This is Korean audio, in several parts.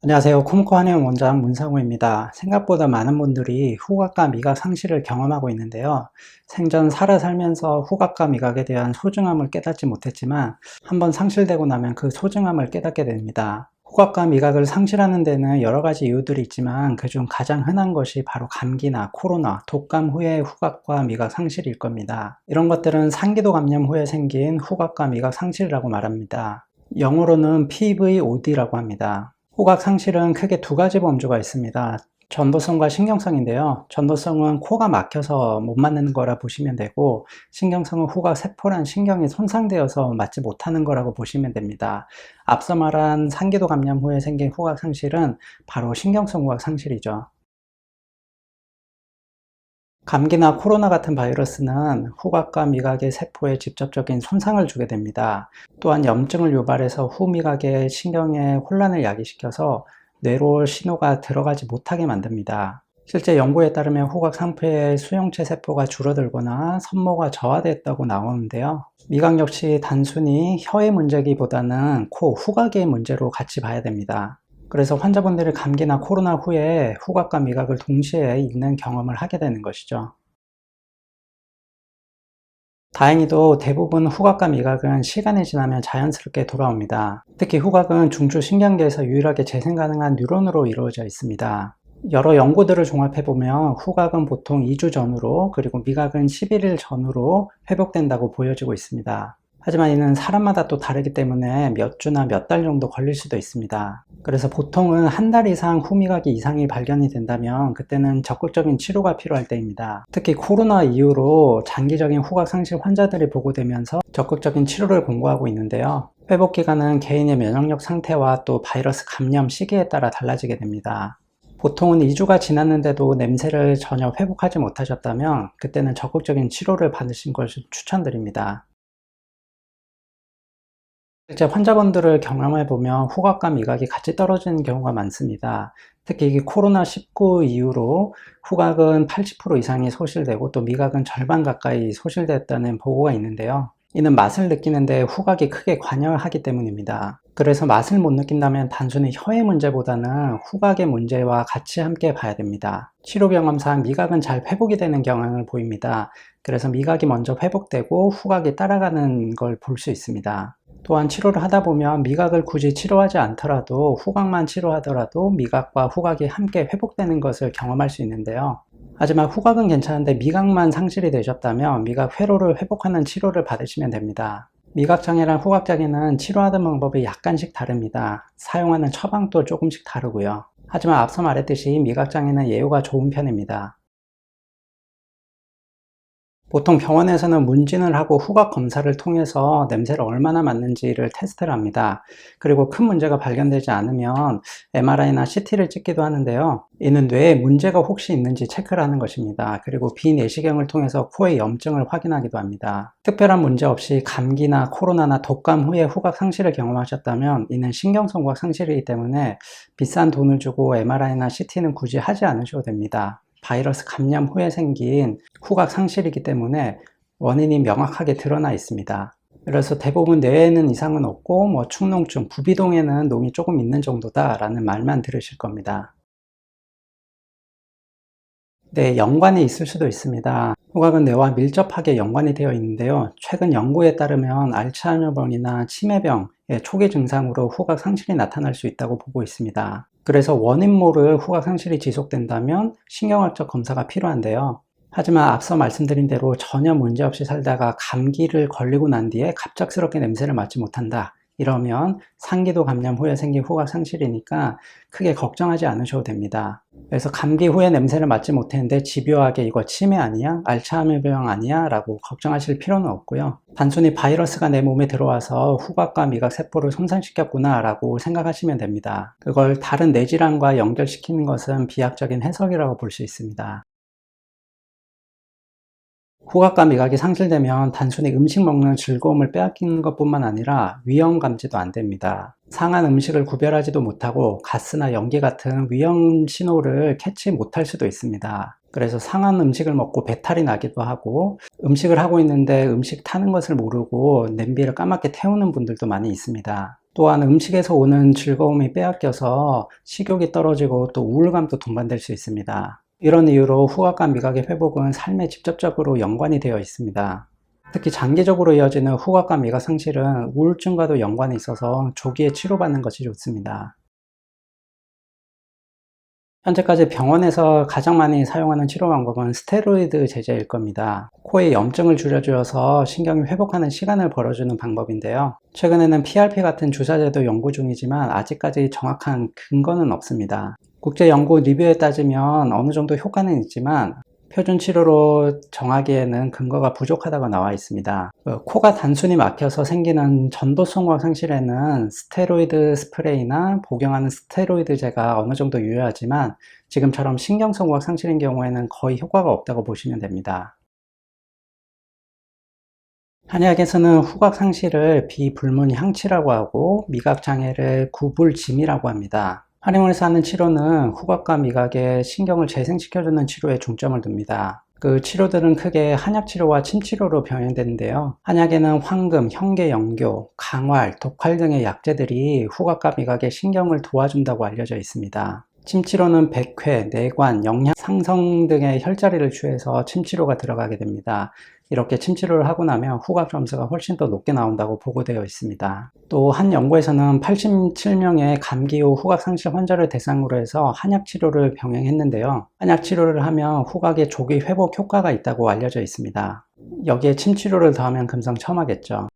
안녕하세요. 콤코 한의원 원장 문상우입니다. 생각보다 많은 분들이 후각과 미각 상실을 경험하고 있는데요. 생전 살면서 후각과 미각에 대한 소중함을 깨닫지 못했지만 한번 상실되고 나면 그 소중함을 깨닫게 됩니다. 후각과 미각을 상실하는 데는 여러 가지 이유들이 있지만 그중 가장 흔한 것이 바로 감기나 코로나, 독감 후의 후각과 미각 상실일 겁니다. 이런 것들은 상기도 감염 후에 생긴 후각과 미각 상실이라고 말합니다. 영어로는 PVOD라고 합니다. 후각 상실은 크게 두 가지 범주가 있습니다. 전도성과 신경성인데요. 전도성은 코가 막혀서 못 맞는 거라 보시면 되고, 신경성은 후각 세포란 신경이 손상되어서 맞지 못하는 거라고 보시면 됩니다. 앞서 말한 상기도 감염 후에 생긴 후각 상실은 바로 신경성 후각 상실이죠. 감기나 코로나 같은 바이러스는 후각과 미각의 세포에 직접적인 손상을 주게 됩니다. 또한 염증을 유발해서 후미각의 신경에 혼란을 야기시켜서 뇌로 신호가 들어가지 못하게 만듭니다. 실제 연구에 따르면 후각 상표의 수용체 세포가 줄어들거나 선모가 저하됐다고 나오는데요. 미각 역시 단순히 혀의 문제기보다는 코, 후각의 문제로 같이 봐야 됩니다. 그래서 환자분들이 감기나 코로나 후에 후각과 미각을 동시에 잃는 경험을 하게 되는 것이죠. 다행히도 대부분 후각과 미각은 시간이 지나면 자연스럽게 돌아옵니다. 특히 후각은 중추신경계에서 유일하게 재생 가능한 뉴런으로 이루어져 있습니다. 여러 연구들을 종합해보면 후각은 보통 2주 전후로 그리고 미각은 11일 전후로 회복된다고 보여지고 있습니다. 하지만 이는 사람마다 또 다르기 때문에 몇 주나 몇 달 정도 걸릴 수도 있습니다. 그래서 보통은 한 달 이상 후미각이 이상이 발견이 된다면 그때는 적극적인 치료가 필요할 때입니다. 특히 코로나 이후로 장기적인 후각 상실 환자들이 보고되면서 적극적인 치료를 권고하고 있는데요. 회복 기간은 개인의 면역력 상태와 또 바이러스 감염 시기에 따라 달라지게 됩니다. 보통은 2주가 지났는데도 냄새를 전혀 회복하지 못하셨다면 그때는 적극적인 치료를 받으신 것을 추천드립니다. 실제 환자분들을 경험해 보면 후각과 미각이 같이 떨어지는 경우가 많습니다. 특히 이 코로나19 이후로 후각은 80% 이상이 소실되고 또 미각은 절반 가까이 소실됐다는 보고가 있는데요. 이는 맛을 느끼는데 후각이 크게 관여하기 때문입니다. 그래서 맛을 못 느낀다면 단순히 혀의 문제보다는 후각의 문제와 같이 함께 봐야 됩니다. 치료 경험상 미각은 잘 회복이 되는 경향을 보입니다. 그래서 미각이 먼저 회복되고 후각이 따라가는 걸 볼 수 있습니다. 또한 치료를 하다 보면 미각을 굳이 치료하지 않더라도 후각만 치료하더라도 미각과 후각이 함께 회복되는 것을 경험할 수 있는데요. 하지만 후각은 괜찮은데 미각만 상실이 되셨다면 미각 회로를 회복하는 치료를 받으시면 됩니다. 미각장애랑 후각장애는 치료하는 방법이 약간씩 다릅니다. 사용하는 처방도 조금씩 다르고요. 하지만 앞서 말했듯이 미각장애는 예후가 좋은 편입니다. 보통 병원에서는 문진을 하고 후각 검사를 통해서 냄새를 얼마나 맡는지를 테스트를 합니다. 그리고 큰 문제가 발견되지 않으면 MRI나 CT를 찍기도 하는데요. 이는 뇌에 문제가 혹시 있는지 체크를 하는 것입니다. 그리고 비내시경을 통해서 코의 염증을 확인하기도 합니다. 특별한 문제 없이 감기나 코로나나 독감 후에 후각 상실을 경험하셨다면 이는 신경성 후각 상실이기 때문에 비싼 돈을 주고 MRI나 CT는 굳이 하지 않으셔도 됩니다. 바이러스 감염 후에 생긴 후각 상실이기 때문에 원인이 명확하게 드러나 있습니다. 그래서 대부분 뇌에는 이상은 없고 축농증, 부비동에는 농이 조금 있는 정도다라는 말만 들으실 겁니다. 네, 연관이 있을 수도 있습니다. 후각은 뇌와 밀접하게 연관이 되어 있는데요. 최근 연구에 따르면 알츠하이머병이나 치매병의 초기 증상으로 후각 상실이 나타날 수 있다고 보고 있습니다. 그래서 원인 모를 후각 상실이 지속된다면 신경학적 검사가 필요한데요. 하지만 앞서 말씀드린 대로 전혀 문제없이 살다가 감기를 걸리고 난 뒤에 갑작스럽게 냄새를 맡지 못한다. 이러면 상기도 감염 후에 생긴 후각 상실이니까 크게 걱정하지 않으셔도 됩니다. 그래서 감기 후에 냄새를 맡지 못했는데 집요하게 이거 치매 아니야? 알츠하이머병 아니야? 라고 걱정하실 필요는 없고요. 단순히 바이러스가 내 몸에 들어와서 후각과 미각 세포를 손상시켰구나 라고 생각하시면 됩니다. 그걸 다른 뇌질환과 연결시키는 것은 비약적인 해석이라고 볼 수 있습니다. 후각과 미각이 상실되면 단순히 음식 먹는 즐거움을 빼앗기는 것뿐만 아니라 위험 감지도 안 됩니다. 상한 음식을 구별하지도 못하고 가스나 연기 같은 위험 신호를 캐치 못할 수도 있습니다. 그래서 상한 음식을 먹고 배탈이 나기도 하고 음식을 하고 있는데 음식 타는 것을 모르고 냄비를 까맣게 태우는 분들도 많이 있습니다. 또한 음식에서 오는 즐거움이 빼앗겨서 식욕이 떨어지고 또 우울감도 동반될 수 있습니다. 이런 이유로 후각과 미각의 회복은 삶에 직접적으로 연관이 되어 있습니다. 특히 장기적으로 이어지는 후각과 미각 상실은 우울증과도 연관이 있어서 조기에 치료받는 것이 좋습니다. 현재까지 병원에서 가장 많이 사용하는 치료 방법은 스테로이드 제제일 겁니다. 코의 염증을 줄여주어서 신경이 회복하는 시간을 벌어주는 방법인데요. 최근에는 PRP 같은 주사제도 연구 중이지만 아직까지 정확한 근거는 없습니다. 국제 연구 리뷰에 따지면 어느 정도 효과는 있지만 표준 치료로 정하기에는 근거가 부족하다고 나와 있습니다. 코가 단순히 막혀서 생기는 전도성과 상실에는 스테로이드 스프레이나 복용하는 스테로이드제가 어느 정도 유효하지만 지금처럼 신경성과 상실인 경우에는 거의 효과가 없다고 보시면 됩니다. 한의학에서는 후각 상실을 비불문 향치라고 하고 미각 장애를 구불짐이라고 합니다. 한의원에서 하는 치료는 후각과 미각의 신경을 재생시켜주는 치료에 중점을 둡니다. 그 치료들은 크게 한약치료와 침치료로 병행되는데요. 한약에는 황금, 현계, 영교, 강활, 독활 등의 약재들이 후각과 미각의 신경을 도와준다고 알려져 있습니다. 침치료는 백회, 내관, 영양 상성 등의 혈자리를 취해서 침치료가 들어가게 됩니다. 이렇게 침치료를 하고 나면 후각 점수가 훨씬 더 높게 나온다고 보고되어 있습니다. 또 한 연구에서는 87명의 감기 후 후각 상실 환자를 대상으로 해서 한약 치료를 병행했는데요. 한약 치료를 하면 후각의 조기 회복 효과가 있다고 알려져 있습니다. 여기에 침치료를 더하면 금상첨화겠죠.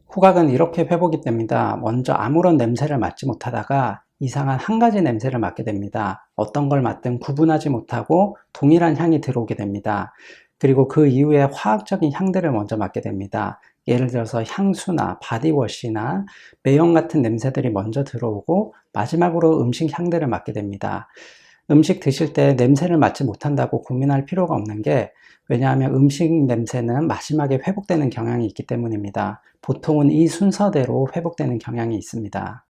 후각은 이렇게 회복이 됩니다. 먼저 아무런 냄새를 맡지 못하다가 이상한 한 가지 냄새를 맡게 됩니다. 어떤 걸 맡든 구분하지 못하고 동일한 향이 들어오게 됩니다. 그리고 그 이후에 화학적인 향들을 먼저 맡게 됩니다. 예를 들어서 향수나 바디워시나 매형 같은 냄새들이 먼저 들어오고 마지막으로 음식 향들을 맡게 됩니다. 음식 드실 때 냄새를 맡지 못한다고 고민할 필요가 없는 게, 왜냐하면 음식 냄새는 마지막에 회복되는 경향이 있기 때문입니다. 보통은 이 순서대로 회복되는 경향이 있습니다.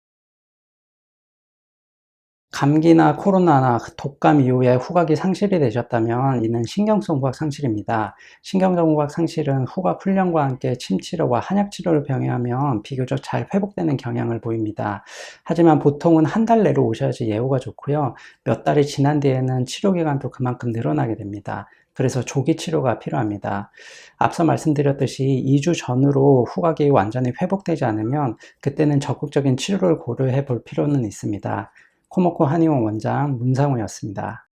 감기나 코로나나 독감 이후에 후각이 상실이 되셨다면 이는 신경성 후각 상실입니다. 신경성 후각 상실은 후각 훈련과 함께 침치료와 한약 치료를 병행하면 비교적 잘 회복되는 경향을 보입니다. 하지만 보통은 한 달 내로 오셔야지 예후가 좋고요. 몇 달이 지난 뒤에는 치료 기간도 그만큼 늘어나게 됩니다. 그래서 조기 치료가 필요합니다. 앞서 말씀드렸듯이 2주 전으로 후각이 완전히 회복되지 않으면 그때는 적극적인 치료를 고려해 볼 필요는 있습니다. 코모코 한의원 원장 문상우였습니다.